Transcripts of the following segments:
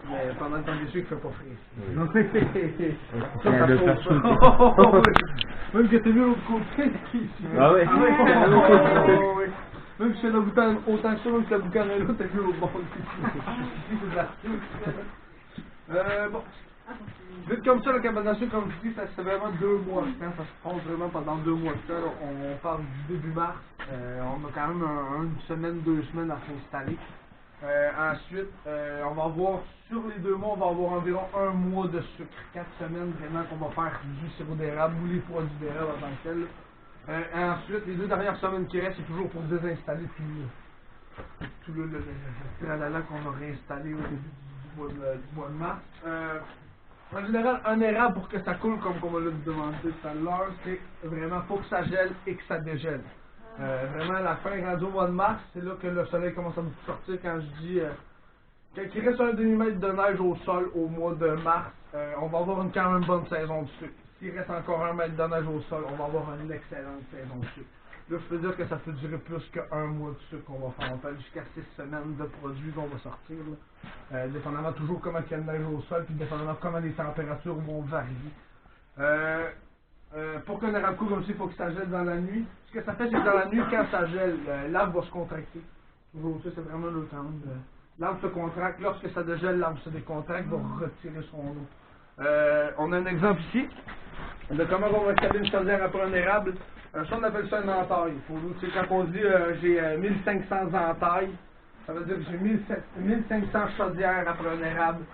Mais pendant le temps des sucres, il fait pas frais. Même que t'es mieux l'autre côté. Ah ouais. Même si c'est le bouton autant que ça, même si la boucan est là, t'es mieux l'autre bord. Bon. Vite comme ça, la cabane à sucre, comme je dis, ça c'est vraiment 2 mois de temps. Ça se passe vraiment pendant 2 mois de temps. On parle du début mars. On a quand même une semaine, 2 semaines à s'installer. Ensuite, on va avoir, sur les 2 mois, on va avoir environ 1 mois de sucre. 4 semaines vraiment qu'on va faire du sirop d'érable ou les produits d'érable en tant que tel. Ensuite, les 2 dernières semaines qui restent, c'est toujours pour désinstaller tout le tralala qu'on a réinstallé au début du mois de mars. En général, un érable pour que ça coule, comme on l'a demandé tout à l'heure, c'est vraiment faut que ça gèle et que ça dégèle. Vraiment, à la fin, rendu au mois de mars, c'est là que le soleil commence à beaucoup sortir. Quand je dis quand il reste un demi-mètre de neige au sol au mois de mars, on va avoir quand même bonne saison de sucre. S'il reste encore 1 mètre de neige au sol, on va avoir une excellente saison de sucre. Là, je peux dire que ça peut durer plus qu'un mois de sucre qu'on va faire. On peut jusqu'à 6 semaines de produits qu'on va sortir. Dépendamment toujours comment il y a de neige au sol, puis dépendamment comment les températures vont varier. Pour qu'un érable coule comme ça, il faut que ça gèle dans la nuit. Ce que ça fait, c'est que dans la nuit, quand ça gèle, l'arbre va se contracter. Toujours ça, c'est vraiment le temps. L'arbre se contracte. Lorsque ça dégèle, l'arbre se décontracte, va retirer son eau. On a un exemple ici de comment on va installer une chaudière après un érable. Ça, on appelle ça une entaille. Pour nous, quand on dit j'ai 1500 entailles, ça veut dire que j'ai 1500 chaudières après un érable,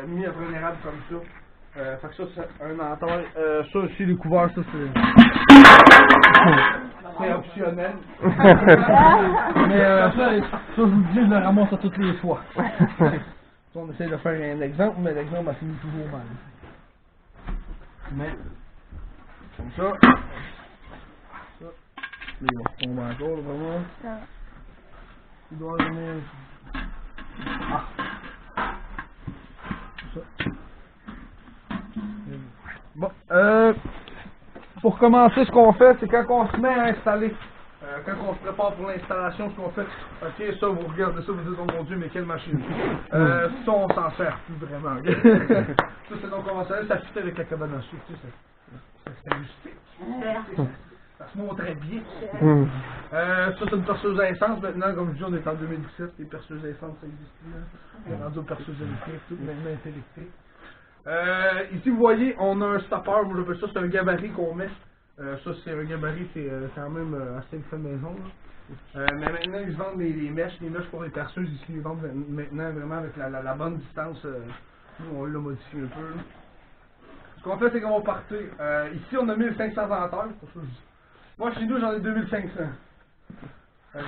mis après un érable comme ça. Fait que ça, c'est un entaille. Ça aussi, les couverts, ça, c'est optionnel. Mais ça, je vous dis, je le ramasse à toutes les fois. On essaie de faire un exemple, mais l'exemple a fini toujours mal. Mais, comme ça. Il va tomber encore, vraiment. Il doit venir. Ah! Ça. Bon, pour commencer, ce qu'on fait, c'est quand on se met à installer, quand on se prépare pour l'installation, ce qu'on fait, ok, ça, vous regardez ça, vous dites, oh mon Dieu, mais quelle machine. Ça, on s'en sert plus vraiment. Ça, c'est donc on va ça fit avec la cabane à sucre, tu sais, c'est ajusté. Ça se montrait bien. Ça, c'est une perceuse à essence. Maintenant, comme je dis, on est en 2017, les perceuses à essence, ça existe plus. On est rendu aux perceuses électriques, tout, maintenant, c'est électrique. Ici, vous voyez, on a un stopper, moi j'appelle ça, c'est un gabarit qu'on met. Ça, c'est un gabarit, c'est quand même assez fait maison. Mais maintenant, ils vendent les mèches pour les perceuses, ici, ils vendent maintenant vraiment avec la bonne distance. Nous, on l'a modifié un peu. Là. Ce qu'on fait, c'est qu'on va partir. Ici, on a 1500 ampères. Moi, chez nous, j'en ai 2500.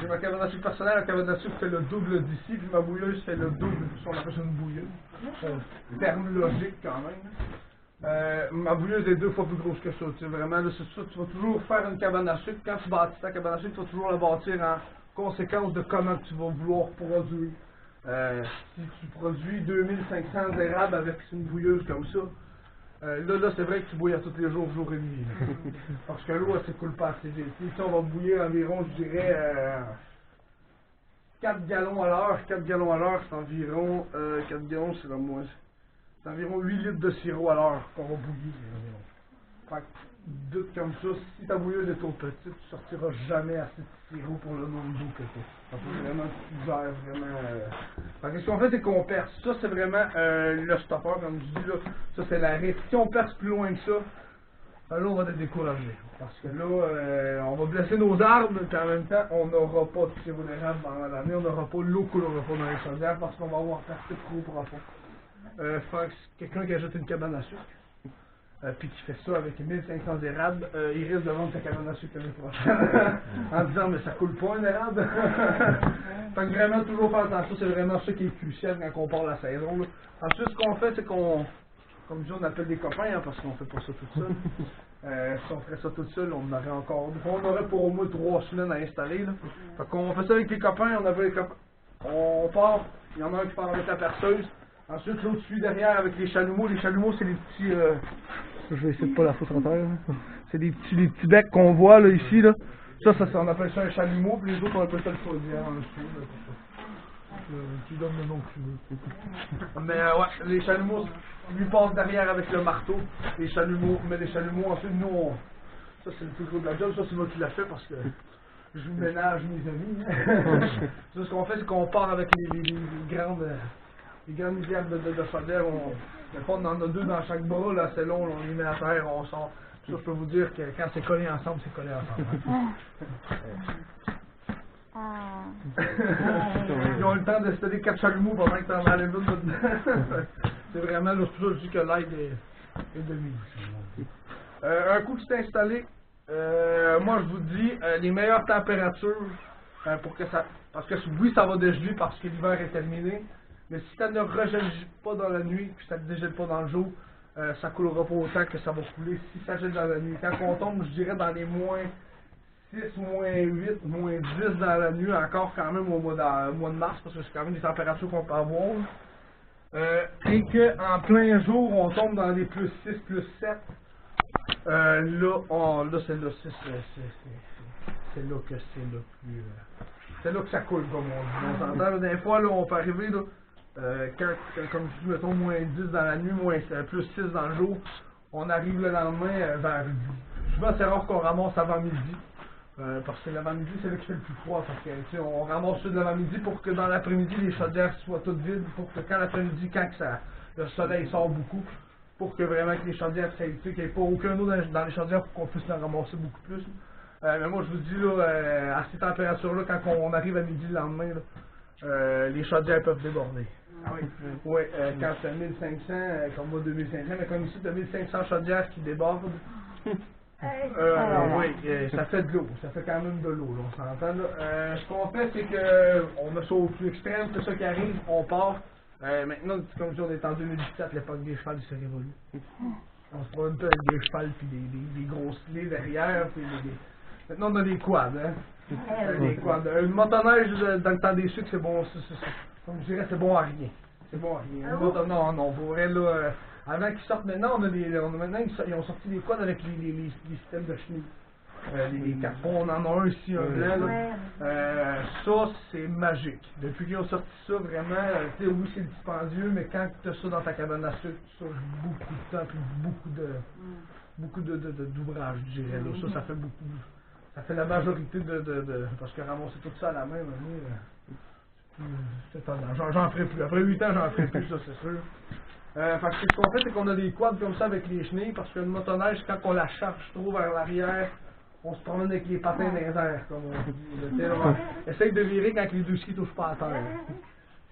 J'ai ma cabane à sucre personnelle, la cabane à sucre fait le double d'ici, puis ma bouilleuse fait le double, on appelle ça une bouilleuse. Terme logique quand même. Ma bouilleuse est 2 fois plus grosse que ça. Tu sais, vraiment, là, c'est ça, tu vas toujours faire une cabane à sucre. Quand tu bâtis ta cabane à sucre, tu vas toujours la bâtir en conséquence de comment tu vas vouloir produire. Si tu produis 2500 érables avec une bouilleuse comme ça, là, c'est vrai que tu bouilles à tous les jours, jour et nuit. Parce que l'eau, elle s'écoule pas assez vite. Ici, on va bouillir environ, je dirais, 4 gallons à l'heure. 4 gallons à l'heure, c'est environ, 4 gallons, c'est le moins. C'est environ 8 litres de sirop à l'heure qu'on va bouillir. Fait que, doute comme ça, si ta bouilleuse est trop petite, tu sortiras jamais assez de sirop pour le nombre d'eau que tu as. Ça peut vraiment, tu gères vraiment. Fait que ce qu'on fait, c'est qu'on perce. Ça, c'est vraiment le stopper, comme je dis là. Ça, c'est l'arrêt. Si on perce plus loin que ça, là, on va être découragé. Parce que là, on va blesser nos arbres, puis en même temps, on n'aura pas de sirop d'érable pendant l'année, on n'aura pas, l'eau coulera pas dans les chaudières parce qu'on va avoir percé trop profond. Quelqu'un qui ajoute une cabane à sucre, puis qui fait ça avec 1500 érables, il risque de vendre sa cabane à sucre l'année prochaine en disant mais ça coule pas un érable. Fait que vraiment toujours faire attention, c'est vraiment ça qui est crucial quand on part la saison. Là. Ensuite, ce qu'on fait, c'est qu'on comme je dis, on appelle des copains, hein, parce qu'on fait pas ça tout seul. Si on ferait ça tout seul, on aurait pour au moins 3 semaines à installer. Là. Fait qu'on fait ça avec les copains, on avait les copains. On part, il y en a un qui part avec la perceuse. Ensuite, l'autre suit derrière avec les chalumeaux. Les chalumeaux, c'est les petits. Je vais essayer de pas la foutre en terre. C'est des petits becs qu'on voit là, ici. Là. Ça, on appelle ça un chalumeau, puis les autres, on appelle ça le chaudière en dessous. Tu donnes le nom que tu veux. Mais ouais, les chalumeaux, lui passe derrière avec le marteau. Les chalumeaux, ensuite, nous, ça, c'est le plus gros de la job. Ça, c'est moi qui l'a fait parce que je vous ménage mes amis. Ça, ce qu'on fait, c'est qu'on part avec les grandes lisières de chaudière. On en a 2 dans chaque bras, là, c'est long, on les met à terre, on sort. Ça, je peux vous dire que quand c'est collé ensemble, c'est collé ensemble. Ils ont eu le temps d'installer 4 chalumeaux pendant que t'en enlèves une dedans. C'est vraiment là, pour ça que je dis que l'aide est de mise. Un coup que c'est installé, moi je vous dis les meilleures températures pour que ça. Parce que oui, ça va dégeler parce que l'hiver est terminé. Mais si ça ne regèle pas dans la nuit, puis ça ne dégèle pas dans le jour, ça coulera pas autant que ça va couler si ça gèle dans la nuit. Quand on tombe, je dirais dans les moins 6, moins 8, moins 10 dans la nuit, encore quand même au mois de mars, parce que c'est quand même des températures qu'on peut avoir. Et qu'en plein jour, on tombe dans les plus 6, plus 7. Là, c'est là que c'est le plus. C'est là que ça coule, comme on dit. On s'entend, des fois, là, on peut arriver, là, comme je dis, mettons, moins 10 dans la nuit, plus 6 dans le jour, on arrive le lendemain vers. Souvent, c'est rare qu'on ramasse avant midi. Parce que l'avant-midi, c'est là qu'il fait le plus froid. Parce que, on ramasse ça de l'avant-midi pour que dans l'après-midi, les chaudières soient toutes vides. Pour que quand l'après-midi, le soleil sort beaucoup, pour que vraiment que les chaudières, qu'il n'y ait pas aucun eau dans les chaudières pour qu'on puisse en ramasser beaucoup plus. Mais moi, je vous dis, là, à ces températures-là, quand on arrive à midi le lendemain, là, les chaudières peuvent déborder. Oui, quand c'est 1500, comme moi 2500, mais comme ici, tu as 1500 chaudières qui débordent. Oui, ça fait de l'eau, ça fait quand même de l'eau, on s'entend là. Ce qu'on fait, c'est que on met ça au plus extrême, c'est ça qui arrive, on part. Maintenant, comme je dis, on est en 2017, l'époque des chevals s'est révolue. On se prend un peu avec des chevals puis des grosses clés derrière, puis maintenant on a des quads, hein. Des quads. Une motoneige dans le temps des sucres, c'est bon, comme je dirais, c'est bon à rien. C'est bon à rien. Non, pour vrai, là. Avant qu'ils sortent maintenant, maintenant ils ont sorti des quads avec les systèmes de chenilles. Les cartons, on en a un ici, un blanc. Là. Ça, c'est magique. Depuis qu'ils ont sorti ça, vraiment, oui, c'est dispendieux, mais quand tu as ça dans ta cabane à sucre, tu sauves beaucoup de temps et beaucoup d'ouvrages, je dirais. Là. Ça fait beaucoup. Ça fait la majorité parce que ramasser tout ça à la main, c'est tendance. J'en ferai plus. Après 8 ans, j'en ferai plus, ça, c'est sûr. Fait que ce qu'on fait, c'est qu'on a des quads comme ça avec les chenilles, parce qu'une motoneige, quand on la charge trop vers l'arrière, on se promène avec les patins dans les airs, comme on dit. On essaye de virer quand les deux skis touchent pas à terre.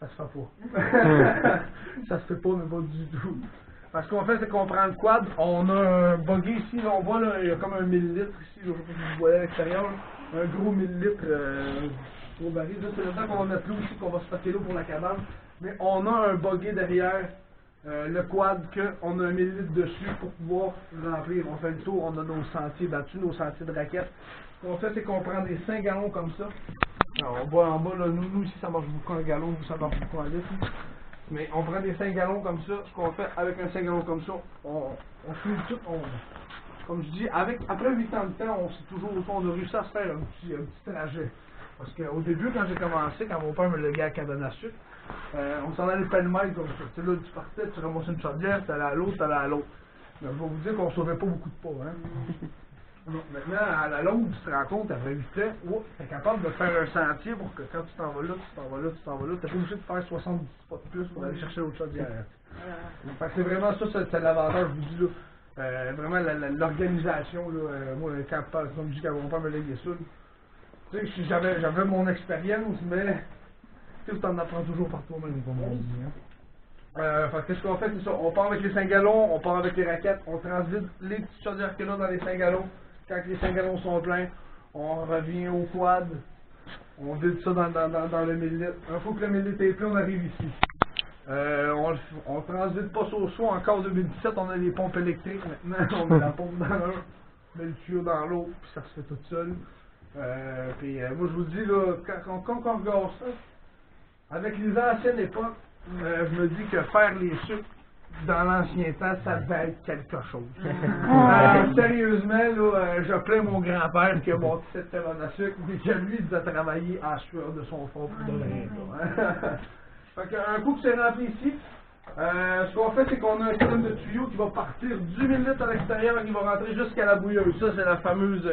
Ça se fait pas. Ça se fait pas, mais pas du tout. Parce qu'on fait, c'est qu'on prend le quad, on a un buggy ici, là, on voit, là, il y a comme un 1000 litres ici, là, je sais pas si vous voyez à l'extérieur, un gros 1000 litres au baril. C'est le temps qu'on va mettre l'eau ici, qu'on va stocker l'eau pour la cabane. Mais on a un buggy derrière. Le quad, qu'on a 1000 litres dessus pour pouvoir remplir. On fait le tour, on a nos sentiers battus, nos sentiers de raquettes. Ce qu'on fait, c'est qu'on prend des 5 gallons comme ça. Alors, on voit en bas, là, nous ici, ça marche beaucoup en gallon, vous, ça marche beaucoup en litre. Mais on prend des 5 gallons comme ça. Ce qu'on fait avec un 5 gallons comme ça, on finit tout. Comme je dis, après 8 ans de temps, on a réussi à se faire un petit trajet. Parce qu'au début, quand j'ai commencé, quand mon père me léguait à la cabane à sucre, on s'en allait pêle-mêle comme ça. Tu sais, là, tu partais, tu ramassais une chaudière, tu allais à l'autre, tu allais à l'autre. Mais je vais vous dire qu'on ne sauvait pas beaucoup de pas, hein. Maintenant, à la longue, tu te rends compte, après 8 ans, tu es capable de faire un sentier pour que quand tu t'en vas là, tu t'en vas là, tu t'en vas là, tu n'es pas obligé de faire 70 pas de plus pour aller chercher l'autre chaudière. Fait que c'est vraiment ça, c'est l'avantage, je vous dis là. Vraiment l'organisation, là. Moi, comme je dis, quand mon père me léguait ça, tu sais, j'avais mon expérience, mais tu t'en apprends toujours par toi-même, comme on dit. Hein. Qu'est-ce qu'on fait, c'est ça. On part avec les 5 gallons, on part avec les raquettes, on transvide les petites chaudières qu'il y a dans les 5 gallons. Quand les 5 gallons sont pleins, on revient au quad, on vide ça dans le 1000 litres. Une fois que le 1000 litres est plein, on arrive ici. On transite pas au soin. Encore en 2017, on a les pompes électriques. Maintenant, on met la pompe dans l'eau, on met le tuyau dans l'eau, puis ça se fait tout seul. Moi, je vous dis, là, quand on regarde ça, avec les anciennes époques, je me dis que faire les sucres dans l'ancien temps, ça devait être quelque chose. Sérieusement, là, je plains mon grand-père qui a bâti cette terre à sucre, mais que lui, il devait travailler à sueur de son front pour de rien. Fait qu'un coup que c'est rempli ici, ce qu'on fait, c'est qu'on a un système de tuyau qui va partir du 1000 litres à l'extérieur et qui va rentrer jusqu'à la bouilleuse. Ça, c'est la fameuse,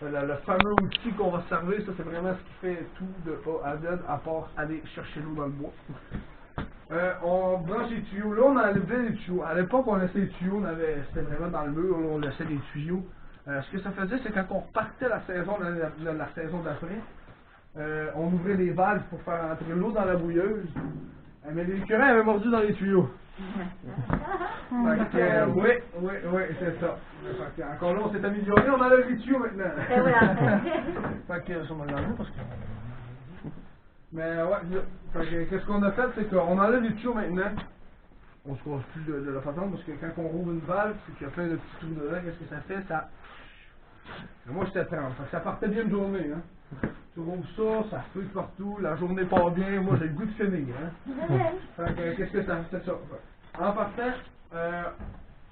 le fameux outil qu'on va servir. Ça, c'est vraiment ce qui fait tout de A à Z, à part aller chercher l'eau dans le bois. On branche les tuyaux. Là, on enlevait les tuyaux. À l'époque, on laissait les tuyaux, c'était vraiment dans le mur, là, on laissait les tuyaux. Ce que ça faisait, c'est quand on repartait la saison d'après, on ouvrait les valves pour faire entrer l'eau dans la bouilleuse. Mais les curants avaient mordu dans les tuyaux. Oui, c'est ça. Encore là, on s'est amélioré, on enlève les tuyaux maintenant. Fait que ça m'a gardé parce que. Mais ouais, qu'est-ce qu'on a fait, c'est qu'on enlève les tuyaux maintenant. On se croise plus de la façon parce que quand on rouvre une valve, c'est qu'il y a plein de petits trous dedans, qu'est-ce que ça fait? Ça. Moi j'étais 30, ça partait bien une journée, hein. Tu rouvres ça, ça fouille partout, la journée part bien, moi j'ai le goût de finir, hein. Fait que qu'est-ce que ça fait ça? En partant,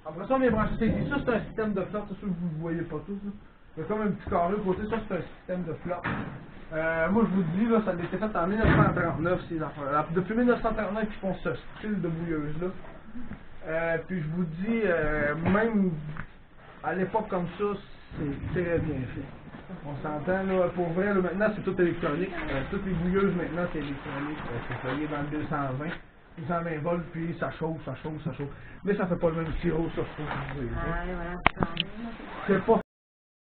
après ça on vient brancher ça ici, ça c'est un système de flotte, c'est sûr que vous ne voyez pas tous, là. Il y a comme un petit carré de côté, ça c'est un système de flotte. Moi je vous dis, là, ça a été fait en 1939, ces affaires-là. Depuis 1939 ils font ce style de bouilleuse-là. Puis je vous dis, même à l'époque comme ça, c'est très bien fait. On s'entend, là, pour vrai, là, maintenant c'est tout électronique. Toutes les bouilleuses maintenant c'est électronique. C'est relié dans le 220. 220 volts, puis ça chauffe. Mais ça fait pas le même sirop, ça, je trouve. C'est pas